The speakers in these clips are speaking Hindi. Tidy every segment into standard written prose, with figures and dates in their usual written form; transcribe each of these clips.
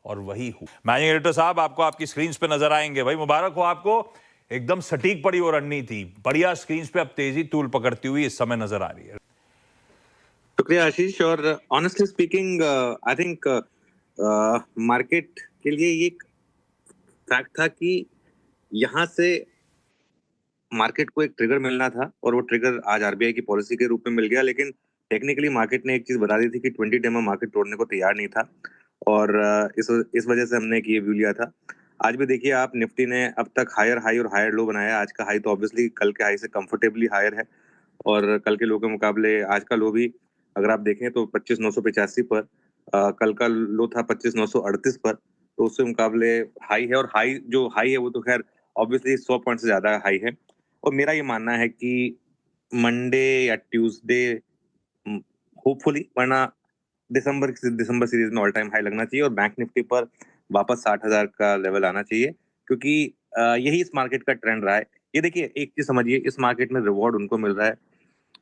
और वही हूं। मैनेजिंग डायरेक्टर साहब आपको आपकी स्क्रीन पे नजर आएंगे। भाई मुबारक हो आपको, एकदम सटीक पड़ी वो रणनीति, बढ़िया स्क्रीन पे अब तेजी तूल पकड़ती हुई इस समय नजर आ रही है। शुक्रिया आशीष। और honestly speaking I think market के लिए ये एक फैक्ट था कि यहाँ से मार्केट को एक ट्रिगर मिलना था और वो ट्रिगर आज आरबीआई की पॉलिसी के रूप में मिल गया। लेकिन टेक्निकली मार्केट ने एक चीज बता दी थी कि 20 डे में मार्केट तोड़ने को तैयार नहीं था और इस वजह से हमने एक ये व्यू लिया था। आज भी देखिए आप, निफ्टी ने अब तक हायर हाई और हायर लो बनाया। आज का हाई तो ऑब्वियसली कल के हाई से कंफर्टेबली हायर है और कल के लो के मुकाबले आज का लो भी अगर आप देखें तो 25,985 पर, कल का लो था 25,938 पर, तो उससे मुकाबले हाई है। और हाई जो हाई है वो तो खैर ऑब्वियसली 100 पॉइंट से ज्यादा हाई है। और मेरा ये मानना है कि मंडे या ट्यूसडे होपफुली, वरना दिसंबर सीरीज में ऑल टाइम हाई लगना चाहिए और बैंक निफ्टी पर वापस 60,000 का लेवल आना चाहिए, क्योंकि यही इस मार्केट का ट्रेंड रहा है। ये देखिए, एक चीज समझिए, इस मार्केट में रिवॉर्ड उनको मिल रहा है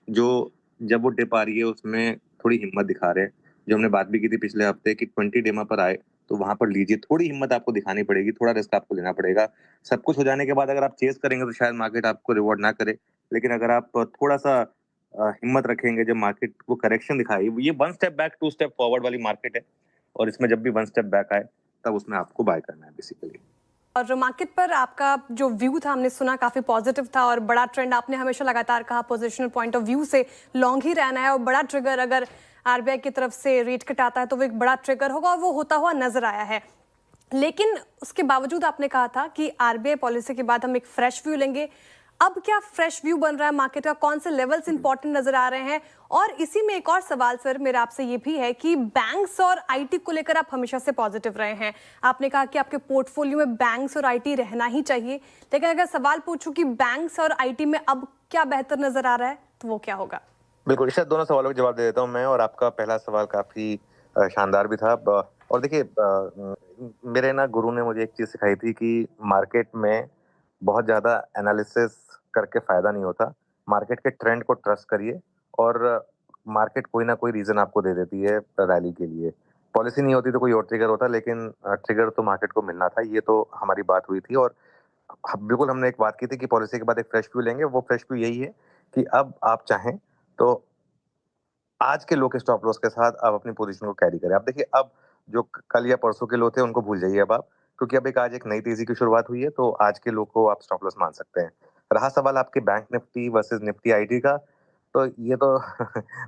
जो जब वो डिप आ रही है उसमें थोड़ी हिम्मत दिखा रहे हैं। जो हमने बात भी की थी पिछले हफ्ते कि 20 डेमा पर आए तो वहां पर लीजिए, थोड़ी हिम्मत आपको दिखानी पड़ेगी, थोड़ा रिस्क आपको लेना पड़ेगा। सब कुछ हो जाने के बाद अगर आप चेस करेंगे तो शायद मार्केट आपको रिवॉर्ड ना करे, लेकिन अगर आप थोड़ा सा हिम्मत रखेंगे जब मार्केट वो करेक्शन दिखाई, ये 1 स्टेप बैक 2 स्टेप फॉरवर्ड वाली मार्केट है और इसमें जब भी 1 स्टेप बैक आए तब उसमें आपको बाय करना है बेसिकली। और मार्केट पर आपका जो व्यू था, हमने सुना काफी पॉजिटिव था और बड़ा ट्रेंड आपने हमेशा लगातार कहा पोजिशनल पॉइंट ऑफ व्यू से लॉन्ग ही रहना है और बड़ा ट्रिगर अगर आरबीआई की तरफ से रेट कट आता है तो वो एक बड़ा ट्रिगर होगा और वो होता हुआ नजर आया है। लेकिन उसके बावजूद आपने कहा था कि आरबीआई पॉलिसी के बाद हम एक फ्रेश व्यू लेंगे। अब क्या फ्रेश व्यू बन रहा है मार्केट का? कौन से लेवल्स इंपॉर्टेंट नजर आ रहे हैं? और इसी में एक और सवाल सर मेरा आपसे ये भी है कि बैंक्स और आईटी को लेकर आप हमेशा से पॉजिटिव रहे हैं। आपने कहा कि आपके पोर्टफोलियो में बैंक्स और आईटी रहना ही चाहिए, लेकिन अगर सवाल पूछूं कि बैंक्स और आईटी में अब क्या बेहतर नजर आ रहा है तो वो क्या होगा? बिल्कुल, शायद दोनों सवालों का जवाब दे देता हूँ मैं। और आपका पहला सवाल काफी शानदार भी था। और देखिए, मेरे ना गुरु ने मुझे एक चीज सिखाई थी कि मार्केट में बहुत ज्यादा एनालिसिस करके फायदा नहीं होता। मार्केट के ट्रेंड को ट्रस्ट करिए और मार्केट कोई ना कोई रीजन आपको दे देती है रैली के लिए। पॉलिसी नहीं होती तो कोई और ट्रिगर होता, लेकिन ट्रिगर तो मार्केट को मिलना था। ये तो हमारी बात हुई थी और बिल्कुल हमने एक बात की थी कि पॉलिसी के बाद एक फ्रेश व्यू लेंगे। वो फ्रेश व्यू यही है कि अब आप चाहें तो आज के लो के स्टॉप लॉस के साथ आप अपनी पोजीशन को कैरी करें। आप देखिए, अब जो कल या परसों के लो थे उनको भूल जाइए अब आप, क्योंकि अब आज एक नई तेजी की शुरुआत हुई है, तो आज के लो को आप स्टॉप लॉस मान सकते हैं। रहा सवाल आपके bank Nifty versus Nifty IT का, तो ये तो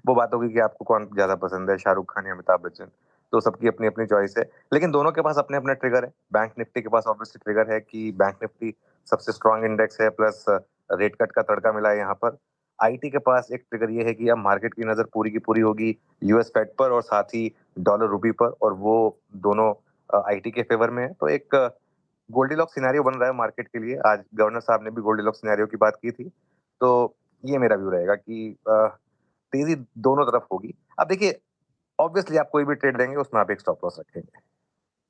वो बात होगी कि आपको कौन ज्यादा पसंद है, शाहरुख खान या अमिताभ बच्चन। तो सबकी अपनी अपनी चॉइस है, लेकिन दोनों के पास अपने अपने ट्रिगर है। बैंक निफ्टी के पास ऑब्वियसली ट्रिगर है कि बैंक निफ्टी सबसे स्ट्रॉन्ग इंडेक्स है, प्लस रेट कट का तड़का मिला है यहाँ पर। आईटी के पास एक ट्रिगर ये है कि अब मार्केट की नजर पूरी की पूरी होगी यूएस फेड पर और साथ ही डॉलर रूपी पर, और वो दोनों आईटी के फेवर में है। तो एक गोल्डीलॉक्स सिनेरियो बन रहा है मार्केट के लिए। आज गवर्नर साहब ने भी गोल्डीलॉक्स सिनेरियो की बात की थी। तो ये मेरा व्यू रहेगा कि तेजी दोनों तरफ होगी। अब देखिए, ऑब्वियसली आप कोई भी ट्रेड लेंगे उसमें आप एक स्टॉप लॉस रखेंगे।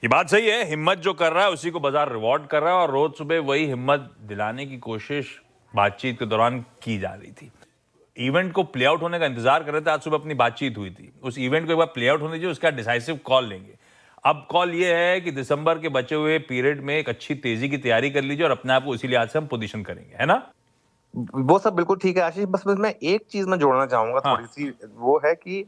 ये बात सही है, हिम्मत जो कर रहा है उसी को बाजार रिवॉर्ड कर रहा है और रोज सुबह वही हिम्मत दिलाने की कोशिश बातचीत के दौरान की जा रही थी। इवेंट को प्ले आउट होने का इंतजार कर रहे थे। आज सुबह अपनी बातचीत हुई थी, उस इवेंट को एक बार प्ले आउट होने दीजिए, उसका डिसाइसिव कॉल लेंगे। अब कॉल ये है कि दिसंबर के बचे हुए पीरियड में एक अच्छी तेजी की तैयारी कर लीजिए और अपने आप को इसी लिहाज से हम पोजीशन करेंगे, है ना? वो सब बिल्कुल ठीक है आशीष, बस मैं एक चीज में जोड़ना चाहूंगा हाँ। थोड़ी सी, वो है कि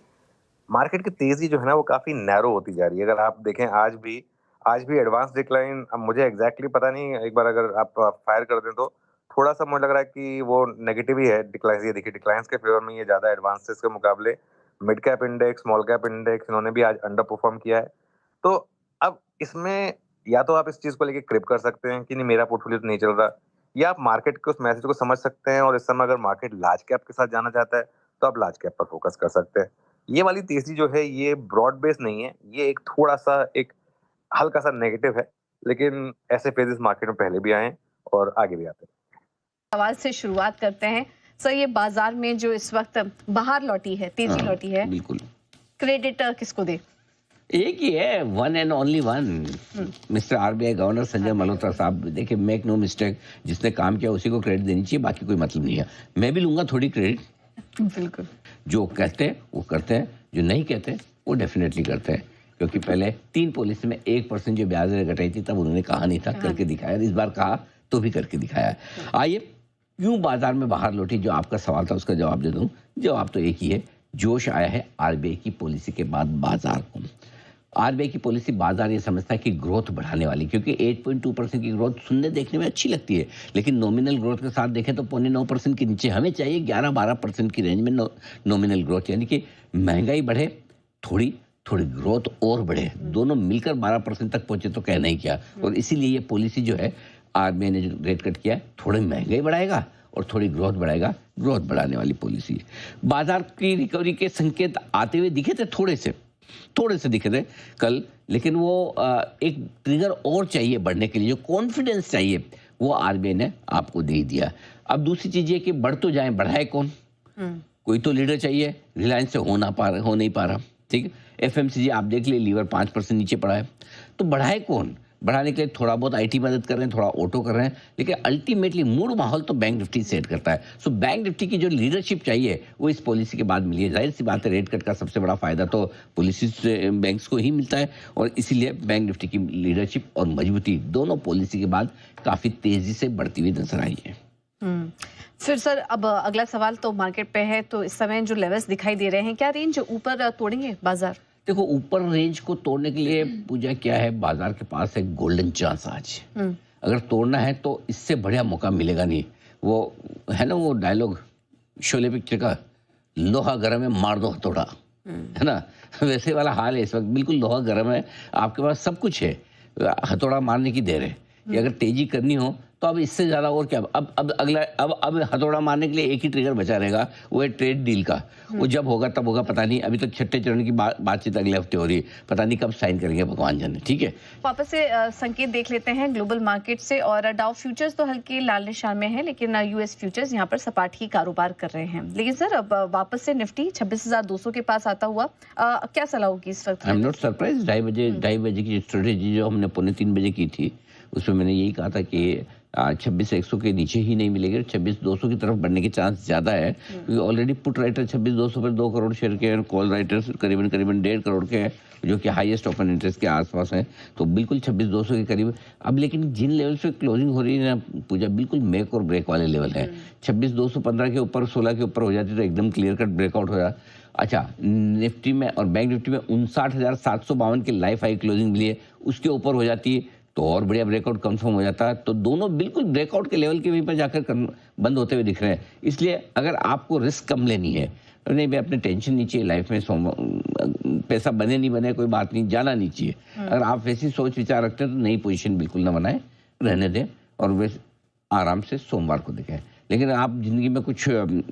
मार्केट की तेजी जो है ना वो काफी नैरो होती जा रही है। अगर आप देखें आज भी एडवांस डिक्लाइन, अब मुझे एग्जैक्टली पता नहीं, एक बार अगर आप फायर कर दें तो थोड़ा सा मुझे लग रहा है कि वो नेगेटिव ही है डिक्लाइन। ये देखिए, डिक्लाइंस के फेवर में ये ज्यादा एडवांसेस के मुकाबले। Mid cap index, small cap index, इन्होंने भी आज अंडर परफॉर्म किया है। तो अब इसमें या तो आप इस चीज को लेके क्रिप कर सकते हैं कि नहीं मेरा पोर्टफोलियो तो नहीं चल रहा, या आप मार्केट के उस मैसेज को समझ सकते हैं और इस समय अगर मार्केट लार्ज कैप के साथ जाना चाहता है तो आप लार्ज कैप पर फोकस कर सकते हैं। ये वाली तेजी जो है ये ब्रॉड बेस नहीं है, ये एक थोड़ा सा एक हल्का सा नेगेटिव है, लेकिन ऐसे फेजेस मार्केट में पहले भी आए हैं और आगे भी आते हैं। सवाल से शुरुआत करते हैं सर, ये बाजार में जो इस वक्त बाहर लौटी है, तेजी लौटी है, बिल्कुल, क्रेडिट किसको दे? एक ही है, one and only one, mister RBI governor Sanjay Malhotra साहब। देखिए, मेक नो मिस्टेक, जिसने काम किया उसी को क्रेडिट देनी चाहिए, बाकी कोई मतलब नहीं है। मैं भी लूंगा थोड़ी क्रेडिट। बिल्कुल, जो कहते हैं वो करते हैं, जो नहीं कहते वो डेफिनेटली करते हैं। क्योंकि पहले 3 पॉलिसी में 1% जो ब्याज दर घटाई थी तब उन्होंने कहा नहीं था, करके दिखाया। इस बार कहा तो भी करके दिखाया। आइए क्यों बाजार में बाहर लौटी, जो आपका सवाल था उसका जवाब दे दूं। जवाब तो एक ही है, जोश आया है आरबीआई की पॉलिसी के बाद बाजार को। आरबीआई की पॉलिसी बाजार ये समझता है कि ग्रोथ बढ़ाने वाली, क्योंकि 8.2% की ग्रोथ सुनने देखने में अच्छी लगती है, लेकिन नॉमिनल ग्रोथ के साथ देखें तो 0.9% के नीचे हमें चाहिए 11-12% की रेंज में नॉमिनल ग्रोथ, यानी कि महंगाई बढ़े, थोड़ी ग्रोथ और बढ़े, दोनों मिलकर 12% तक पहुंचे तो कहना ही क्या। और इसीलिए ये पॉलिसी जो है आरबीआई ने जो रेट कट किया है, थोड़ी महंगाई बढ़ाएगा और थोड़ी ग्रोथ बढ़ाएगा, ग्रोथ बढ़ाने वाली पॉलिसी है। बाजार की रिकवरी के संकेत आते हुए दिखे थे, थोड़े से दिखे थे कल, लेकिन वो एक ट्रिगर और चाहिए बढ़ने के लिए, जो कॉन्फिडेंस चाहिए वो आरबीआई ने आपको दे दिया। अब दूसरी चीज ये कि बढ़ तो जाए, बढ़ाए कौन? कोई तो लीडर चाहिए। रिलायंस से हो नहीं पा रहा, ठीक है। एफएमसीजी आप देख ले, लीवर 5% नीचे पड़ा है, तो बढ़ाए कौन? बढ़ाने के लिए थोड़ा बहुत आईटी मदद कर रहे हैं, थोड़ा ऑटो कर रहे हैं, लेकिन अल्टीमेटली मूड माहौल तो बैंक निफ्टी सेट करता है। सो बैंक निफ्टी की जो लीडरशिप चाहिए वो इस पॉलिसी के बाद मिली है। जाहिर सी बात है, रेट कट का सबसे बड़ा फायदा तो पॉलिसी से बैंक्स को ही मिलता है, और इसीलिए बैंक निफ्टी की लीडरशिप और मजबूती दोनों पॉलिसी के बाद काफी तेजी से बढ़ती हुई नजर आई है। फिर सर अब अगला सवाल तो मार्केट पे है, तो इस समय जो लेवल्स दिखाई दे रहे हैं, क्या रेंज ऊपर तोड़ेंगे बाजार? देखो, ऊपर रेंज को तोड़ने के लिए पूजा क्या है, बाजार के पास एक गोल्डन चांस आज। अगर तोड़ना है तो इससे बढ़िया मौका मिलेगा नहीं। वो है ना वो डायलॉग शोले पिक्चर का, लोहा गर्म है मार दो हथौड़ा, है ना, वैसे वाला हाल है इस वक्त। बिल्कुल लोहा गर्म है, आपके पास सब कुछ है, हथौड़ा मारने की देर है कि अगर तेजी करनी हो तो अब इससे ज्यादा और क्या। अब हथौड़ा मारने के लिए एक ही ट्रिगर बचा रहेगा, वो है ट्रेड डील का। वो जब होगा तब होगा, पता नहीं। अभी तो छठे चरण की बातचीत अगले हफ्ते हो रही है, पता नहीं कब साइन करेंगे, भगवान जाने। ठीक है, वापस से संकेत देख लेते हैं ग्लोबल मार्केट से। और डाउ फ्यूचर्स तो हल्के लाल निशान में है, लेकिन यूएस फ्यूचर्स यहाँ पर सपाट ही कारोबार कर रहे हैं। लेकिन सर अब वापस से निफ्टी 26,200 के पास आता हुआ, क्या सलाह होगी इस वक्त? I am not surprise. 2:30 बजे की स्ट्रेटेजी जो हमने 2:45 बजे की थी, उसमें मैंने यही कहा था कि 26,100 के नीचे ही नहीं मिलेगी, 26,200 की तरफ बढ़ने के चांस ज्यादा है, क्योंकि ऑलरेडी पुट राइटर 26,200 पर 2 करोड़ शेयर के हैं, कॉल राइटर्स करीबन 1.5 करोड़ के हैं, जो कि हाईएस्ट ओपन इंटरेस्ट के आसपास हैं, तो बिल्कुल 26,200 के करीब। अब लेकिन जिन लेवल पे क्लोजिंग हो रही है ना पूजा, बिल्कुल मेक और ब्रेक वाले लेवल है। 26,215 के ऊपर, 16 के ऊपर हो जाती तो एकदम क्लियर कट ब्रेकआउट हो जाता। अच्छा, निफ्टी में और बैंक निफ्टी में 59,752 की लाइफ हाई क्लोजिंग मिली है, उसके ऊपर हो जाती है तो और बढ़िया ब्रेकआउट कंफर्म हो जाता है। तो दोनों बिल्कुल ब्रेकआउट के लेवल के वहीं पर जाकर बंद होते हुए दिख रहे हैं। इसलिए अगर आपको रिस्क कम लेनी है, नहीं भाई अपने टेंशन नहीं चाहिए लाइफ में, पैसा बने नहीं बने कोई बात नहीं, जाना नहीं चाहिए। अगर आप वैसी सोच विचार रखते हैं तो नई पोजीशन बिल्कुल ना बनाए, रहने दें और वे आराम से सोमवार को दिखाएं। लेकिन आप जिंदगी में कुछ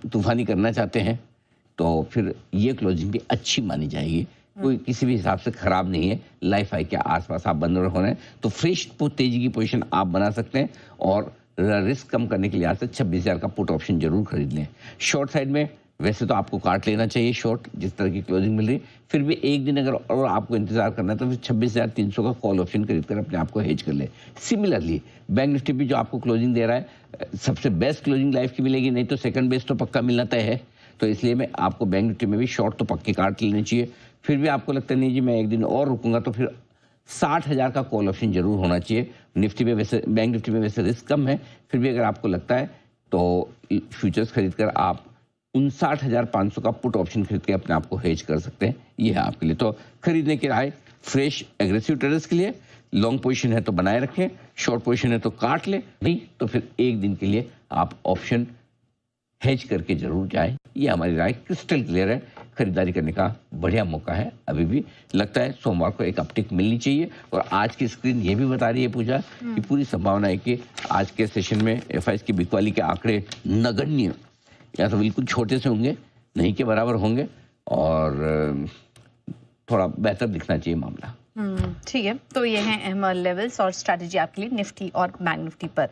तूफानी करना चाहते हैं तो फिर ये क्लोजिंग भी अच्छी मानी जाएगी, कोई किसी भी हिसाब से खराब नहीं है। लाइफ हाई के आसपास आप बंद हो रहे हैं तो फ्रेश तेजी की पोजीशन आप बना सकते हैं, और रिस्क कम करने के लिहाज से 26,000 का पुट ऑप्शन जरूर खरीद लें। शॉर्ट साइड में वैसे तो आपको काट लेना चाहिए शॉर्ट, जिस तरह की क्लोजिंग मिल रही, फिर भी एक दिन अगर और आपको इंतजार करना है तो फिर 26,300 का कॉल ऑप्शन खरीद कर अपने आप को हेज कर ले। सिमिलरली बैंक निफ्टी भी जो आपको क्लोजिंग दे रहा है, सबसे बेस्ट क्लोजिंग लाइफ की मिलेगी, नहीं तो सेकंड बेस्ट तो पक्का मिलना तय है। तो इसलिए मैं आपको बैंक निफ्टी में भी शॉर्ट तो पक्के काट लेने चाहिए। फिर भी आपको लगता नहीं जी मैं एक दिन और रुकूंगा, तो फिर 60,000 का कॉल ऑप्शन जरूर होना चाहिए। निफ्टी में वैसे, बैंक निफ्टी में वैसे रिस्क कम है, फिर भी अगर आपको लगता है तो फ्यूचर्स खरीद कर आप 59,500 का पुट ऑप्शन खरीद के अपने आप को हेज कर सकते हैं। ये है आपके लिए तो खरीदने की राय। फ्रेश एग्रेसिव ट्रेडर्स के लिए लॉन्ग पोजीशन है तो बनाए रखें, शॉर्ट पोजीशन है तो काट ले, नहीं तो फिर एक दिन के लिए आप ऑप्शन हेज करके जरूर जाए। ये हमारी राय क्रिस्टल क्लियर है। खरीदारी करने का बढ़िया मौका है। अभी भी लगता है सोमवार को एक अपटिक मिलनी चाहिए, और आज की स्क्रीन ये भी बता रही है पूजा कि पूरी संभावना है कि आज के सेशन में एफआईएस की बिकवाली के आंकड़े नगण्य या तो बिल्कुल छोटे से होंगे, नहीं के बराबर होंगे, और थोड़ा बेहतर दिखना चाहिए मामला। ठीक है, तो ये हैं अहम लेवल्स और स्ट्रैटेजी आपके लिए निफ्टी और बैंक निफ्टी पर।